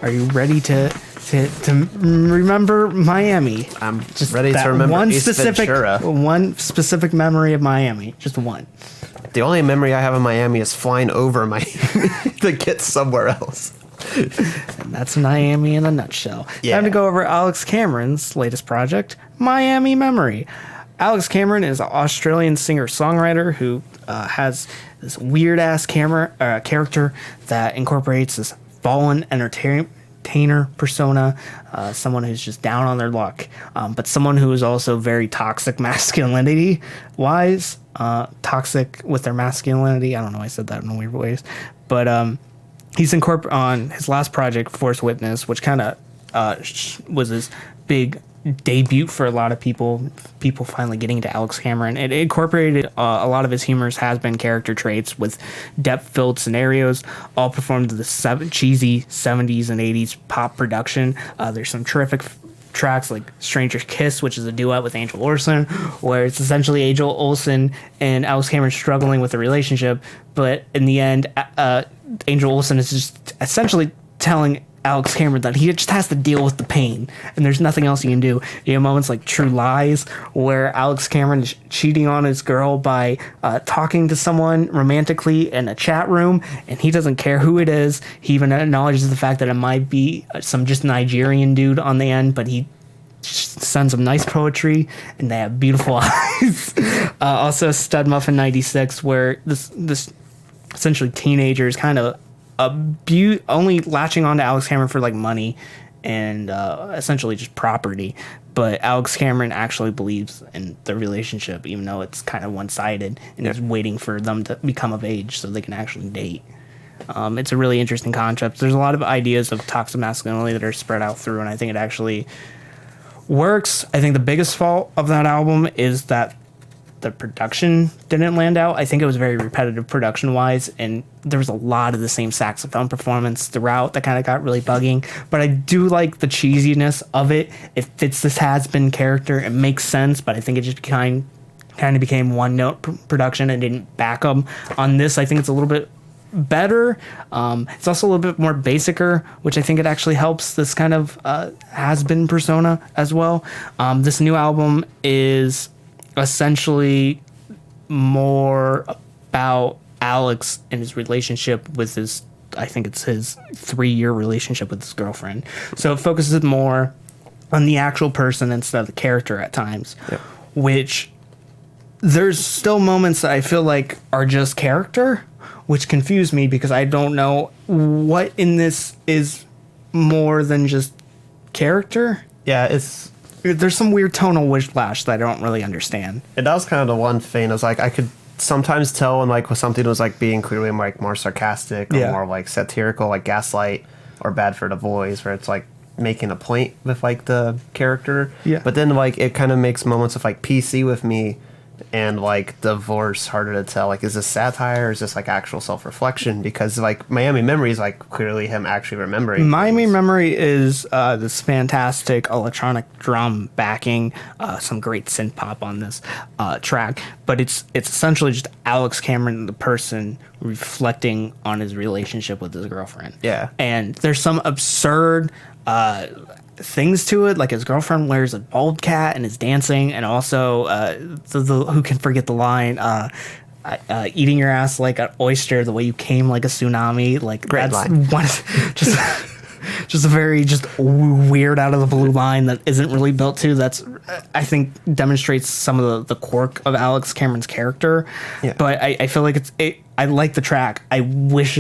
Are you ready to remember Miami? I'm just ready to remember one specific memory of Miami. Just one. The only memory I have of Miami is flying over Miami to get somewhere else. And that's Miami in a nutshell. Yeah. Time to go over Alex Cameron's latest project, Miami Memory. Alex Cameron is an Australian singer-songwriter who has this weird-ass character that incorporates this fallen entertainer persona, someone who's just down on their luck, but someone who is also very toxic masculinity-wise, toxic with their masculinity. I don't know, I said that in weird ways, but he's on his last project, Force Witness, which kind of was his big debut for a lot of people finally getting into Alex Cameron. It incorporated a lot of his humorous has-been character traits with depth-filled scenarios, all performed to the cheesy 70s and 80s pop production. There's some terrific tracks like Stranger's Kiss, which is a duet with Angel Olsen, where it's essentially Angel Olsen and Alex Cameron struggling with a relationship, but in the end, Angel Olsen is just essentially telling Alex Cameron that he just has to deal with the pain and there's nothing else he can do. You have moments like True Lies where Alex Cameron is cheating on his girl by talking to someone romantically in a chat room, and he doesn't care who it is. He even acknowledges the fact that it might be some just Nigerian dude on the end, but he sends them nice poetry and they have beautiful eyes. Also Stud Muffin 96, where this essentially teenager is kind of only latching on to Alex Cameron for like money and essentially just property, but Alex Cameron actually believes in the relationship, even though it's kind of one-sided, and is waiting for them to become of age so they can actually date. It's a really interesting concept. There's a lot of ideas of toxic masculinity that are spread out through, and I think it actually works. I think the biggest fault of that album is that the production didn't land out. I think it was very repetitive production-wise, and there was a lot of the same saxophone performance throughout that kind of got really bugging. But I do like the cheesiness of it. It fits this has-been character. It makes sense, but I think it just kind of became one-note production and didn't back them. On this, I think it's a little bit better. It's also a little bit more basicer, which I think it actually helps this kind of has-been persona as well. This new album is essentially more about Alex and his relationship with his 3-year relationship with his girlfriend. So it focuses more on the actual person instead of the character at times, which there's still moments that I feel like are just character, which confuse me because I don't know what in this is more than just character. Yeah, there's some weird tonal whiplash that I don't really understand. And that was kind of the one thing. I was like, I could sometimes tell when like when something was like being clearly like more sarcastic or more like satirical, like Gaslight or Bad for the Boys, where it's like making a point with like the character. Yeah. But then like it kind of makes moments of like PC with me and like Divorce harder to tell. Like, is this satire or is this like actual self-reflection? Because like Miami Memory is like clearly him actually remembering. Miami Memory is this fantastic electronic drum backing, some great synth pop on this track, but it's essentially just Alex Cameron, the person, reflecting on his relationship with his girlfriend. Yeah. And there's some absurd things to it, like his girlfriend wears a bald cat and is dancing, and also who can forget the line, eating your ass like an oyster, the way you came like a tsunami. Like, great that's line. just a very weird out of the blue line that isn't really built to. That's, I think, demonstrates some of the quirk of Alex Cameron's character. Yeah. But I feel like I like the track. I wish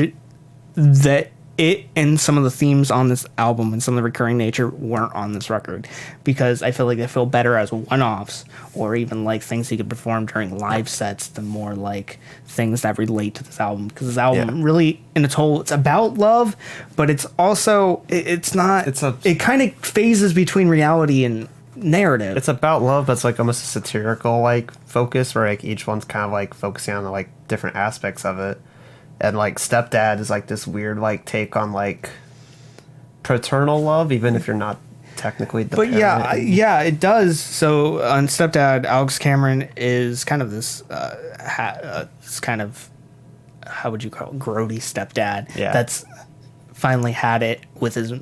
that it and some of the themes on this album and some of the recurring nature weren't on this record, because I feel like they feel better as one-offs or even like things he could perform during live sets than more like things that relate to this album. Because this album really, in its whole, it's about love, but it's also, it's not, it kind of phases between reality and narrative. It's about love, but it's like almost a satirical like focus where like each one's kind of like focusing on the like different aspects of it. And like Stepdad is like this weird like take on like paternal love, even if you're not technically the parent. Yeah, it does. So on Stepdad, Alex Cameron is kind of this this kind of, how would you call it, grody stepdad. Yeah. That's finally had it with his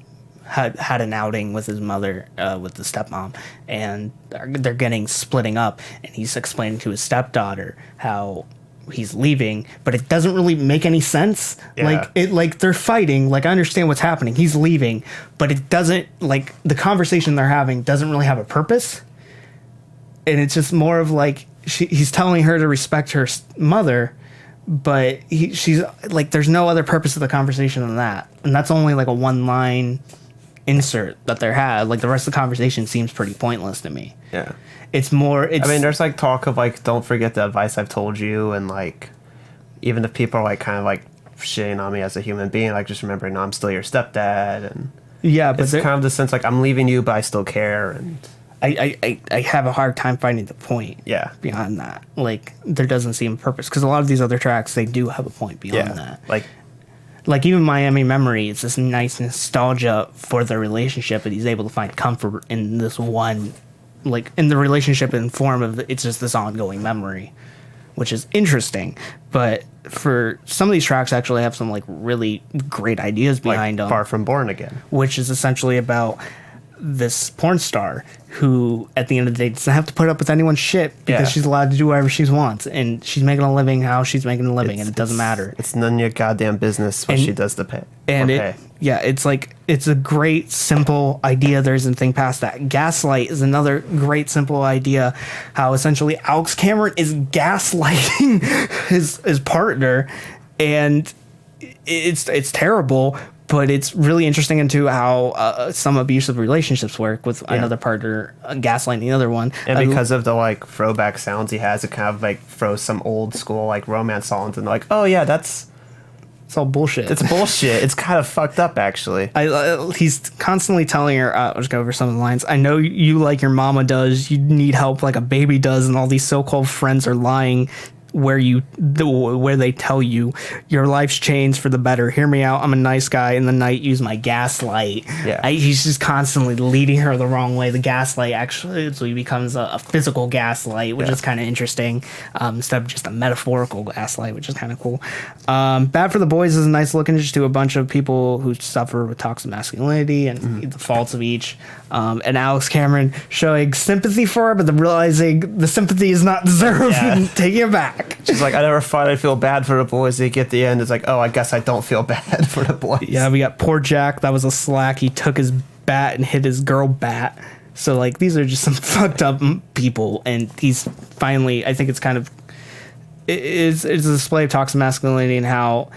had an outing with his mother, with the stepmom, and they're getting splitting up, and he's explaining to his stepdaughter how he's leaving, but it doesn't really make any sense. Yeah. Like they're fighting, like I understand what's happening, he's leaving, but it doesn't, like the conversation they're having doesn't really have a purpose, and it's just more of like he's telling her to respect her mother, but she's like, there's no other purpose of the conversation than that, and that's only like a one line insert that they had. Like the rest of the conversation seems pretty pointless to me. Yeah. It's more, I mean, there's like talk of like, don't forget the advice I've told you, and like, even if people are like kind of like shitting on me as a human being, like just remembering, no, I'm still your stepdad, and yeah, but it's kind of the sense like I'm leaving you, but I still care, and I have a hard time finding the point. Yeah. Beyond that, like there doesn't seem a purpose, because a lot of these other tracks they do have a point beyond that. Like even Miami Memory, it's this nice nostalgia for their relationship, and he's able to find comfort in this one, like in the relationship in form of it's just this ongoing memory, which is interesting. But for some of these tracks actually have some like really great ideas behind them. Far From Born Again, which is essentially about this porn star who at the end of the day doesn't have to put up with anyone's shit because she's allowed to do whatever she wants, and she's making a living how she's making a living, and it doesn't matter. It's none of your goddamn business what she does to pay. And it's like, it's a great simple idea. There isn't anything past that. Gaslight is another great simple idea, how essentially Alex Cameron is gaslighting his partner, and it's terrible. But it's really interesting into how some abusive relationships work with another partner gaslighting the other one. And because of the like throwback sounds he has, it kind of like throws some old school like romance songs, and like, oh yeah, it's all bullshit. It's bullshit. It's kind of fucked up, actually. He's constantly telling her, I'll just go over some of the lines. I know you like your mama does. You need help like a baby does, and all these so-called friends are lying where they tell you your life's changed for the better. Hear me out. I'm a nice guy. In the night, use my gaslight. Yeah. He's just constantly leading her the wrong way. The gaslight actually becomes a physical gaslight, which is kind of interesting, instead of just a metaphorical gaslight, which is kind of cool. Bad for the Boys is a nice look into to a bunch of people who suffer with toxic masculinity and the faults of each. And Alex Cameron showing sympathy for her, but then realizing the sympathy is not deserved and taking it back. She's like, I never thought I'd feel bad for the boys. They get the end. It's like, oh, I guess I don't feel bad for the boys. Yeah, we got poor Jack. That was a slack. He took his bat and hit his girl bat. So, like, these are just some fucked up people. And he's finally, I think it's kind of, it's a display of toxic masculinity and how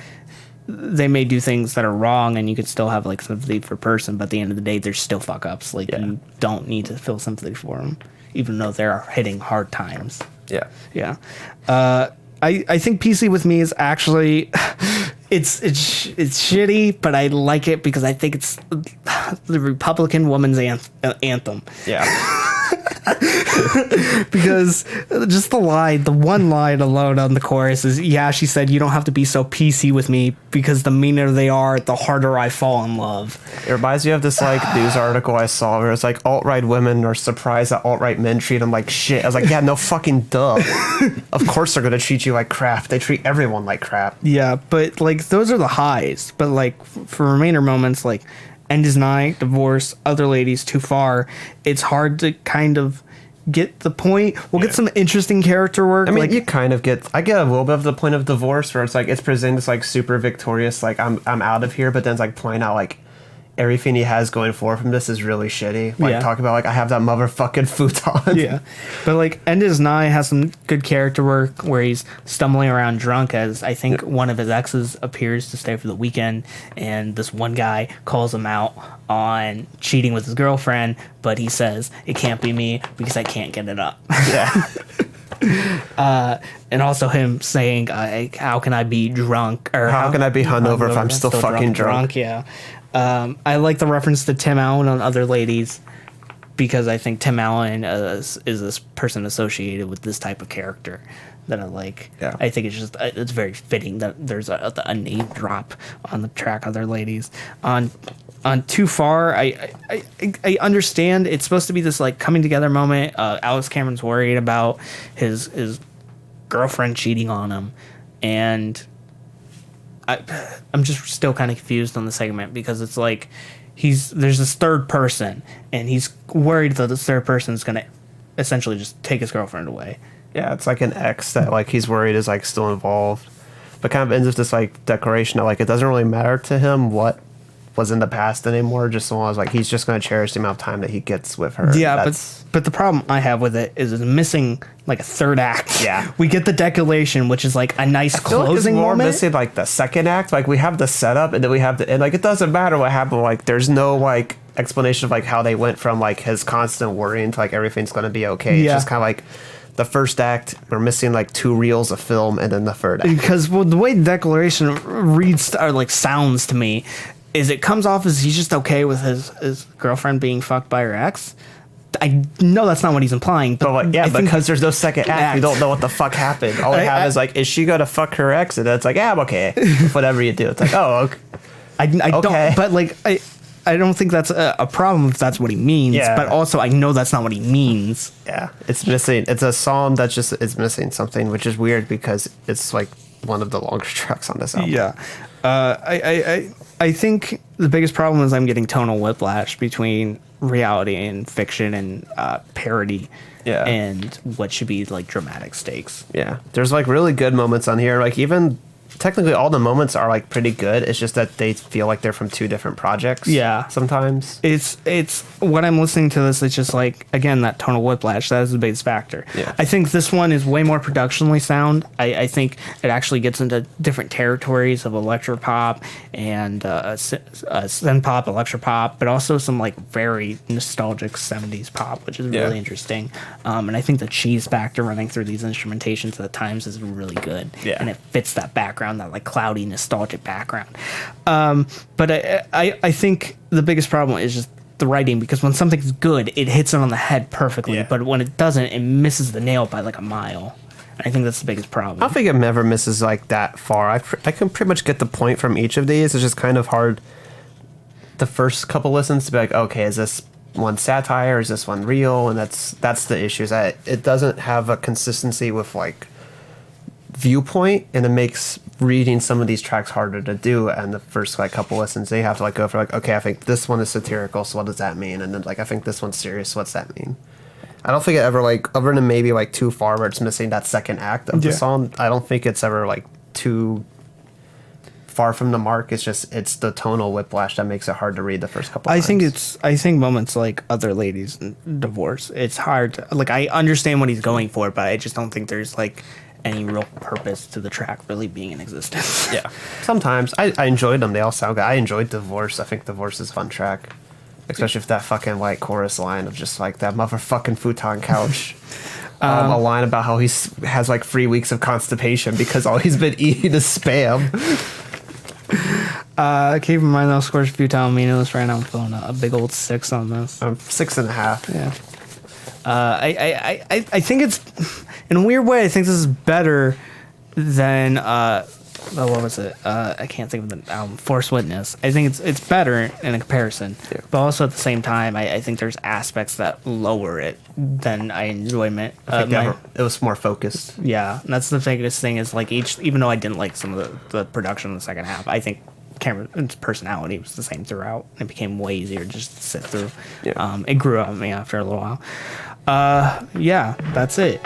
they may do things that are wrong, and you could still have, like, sympathy for a person. But at the end of the day, they're still fuck ups. Like, you don't need to feel sympathy for them, even though they're hitting hard times. Yeah. Yeah. I think PC with me is actually it's shitty, but I like it because I think it's the Republican woman's anthem. Yeah. Because just the one line alone on the chorus is, yeah, she said, you don't have to be so PC with me because the meaner they are, the harder I fall in love. It reminds me of this like news article I saw where it's like alt-right women are surprised that alt-right men treat them like shit. I was like, yeah, no fucking duh. Of course they're gonna treat you like crap. They treat everyone like crap. Yeah, but like those are the highs. But like for remainder moments, like End is Nigh, Divorce, Other Ladies, Too Far, it's hard to kind of get the point. We'll get some interesting character work. I mean, like, you kind of get, I get a little bit of the point of Divorce where it's like, it's presented as like super victorious, like I'm out of here, but then it's like pointing out like everything he has going forward from this is really shitty. Like talking about like, I have that motherfucking futon. Yeah. But like End is Nigh has some good character work where he's stumbling around drunk as I think one of his exes appears to stay for the weekend, and this one guy calls him out on cheating with his girlfriend, but he says it can't be me because I can't get it up. Yeah. And also him saying, how can I be drunk? Or how can I be hungover if I'm still fucking drunk? Yeah. I like the reference to Tim Allen on Other Ladies because I think Tim Allen is this person associated with this type of character that I like. Yeah. I think it's just it's very fitting that there's a name drop on the track Other Ladies. On Too Far, I understand it's supposed to be this like coming together moment. Alex Cameron's worried about his girlfriend cheating on him, and I'm just still kind of confused on the segment because it's like there's this third person, and he's worried that this third person is gonna essentially just take his girlfriend away. Yeah, it's like an ex that like he's worried is like still involved, but kind of ends with this like declaration that like it doesn't really matter to him what was in the past anymore, just so long as like he's just going to cherish the amount of time that he gets with her. Yeah, but the problem I have with it is it's missing like a third act. Yeah. We get the declaration, which is like a nice closing moment. Missing like the second act. Like we have the setup and then we have the end. Like it doesn't matter what happened. Like there's no like explanation of like how they went from like his constant worrying to like everything's going to be okay. Yeah. It's just kind of like the first act, we're missing like 2 reels of film, and then the third act. Because the way the declaration reads or like sounds to me is it comes off as he's just okay with his girlfriend being fucked by her ex. I know that's not what he's implying, but like, yeah, because there's no second act, we don't know what the fuck happened. All we have is like, is she gonna fuck her ex? And it's like, yeah, I'm okay. Whatever you do, it's like, oh, okay. I don't, but like I don't think that's a problem if that's what he means. Yeah. But also, I know that's not what he means. Yeah, it's missing. It's a song that just is missing something, which is weird because it's like one of the longer tracks on this album. Yeah, I think the biggest problem is I'm getting tonal whiplash between reality and fiction and parody. Yeah. And what should be like dramatic stakes. Yeah, there's like really good moments on here. Like even technically all the moments are like pretty good. It's just that they feel like they're from 2 different projects. Yeah. Sometimes. It's when I'm listening to this, it's just like, again, that tonal whiplash, that is the biggest factor. Yeah. I think this one is way more productionally sound. I think it actually gets into different territories of electropop and synth pop, electropop, but also some like very nostalgic 70s pop, which is really interesting. And I think the cheese factor running through these instrumentations at times is really good. Yeah. And it fits that background, that like cloudy nostalgic background. But I think the biggest problem is just the writing, because when something's good, it hits it on the head perfectly. Yeah. But when it doesn't, it misses the nail by like a mile. I think that's the biggest problem. I don't think it never misses like that far. I can pretty much get the point from each of these. It's just kind of hard the first couple listens to be like, okay, is this one satire? Is this one real? And that's the issue, is that it doesn't have a consistency with like viewpoint, and it makes reading some of these tracks harder to do. And the first like couple listens, they have to like go for like, okay, I think this one is satirical, so what does that mean? And then like, I think this one's serious, so what's that mean? I don't think it ever like, other than maybe like Too Far, where it's missing that second act of the song, I don't think it's ever like too far from the mark. It's the tonal whiplash that makes it hard to read the first couple times. I think moments like Other Ladies and Divorce, it's hard to, like, I understand what he's going for, but I just don't think there's like any real purpose to the track really being in existence. Yeah. Sometimes. I enjoyed them. They all sound good. I enjoyed Divorce. I think Divorce is a fun track. Especially if that fucking like chorus line of just like that motherfucking futon couch. A line about how he has like 3 weeks of constipation because all he's been eating is Spam. Keep in mind, though, scores futon meaningless right now. I'm feeling a big old 6 on this. 6.5. Yeah. I think it's, in a weird way, I think this is better than what was it? I can't think of the album, Force Witness. I think it's better in a comparison, but also at the same time, I think there's aspects that lower it than I enjoyment. It was more focused. Yeah, and that's the biggest thing is like even though I didn't like some of the production in the second half, I think Cameron's personality was the same throughout. It became way easier to just sit through. Yeah. It grew on me after a little while. Yeah, that's it.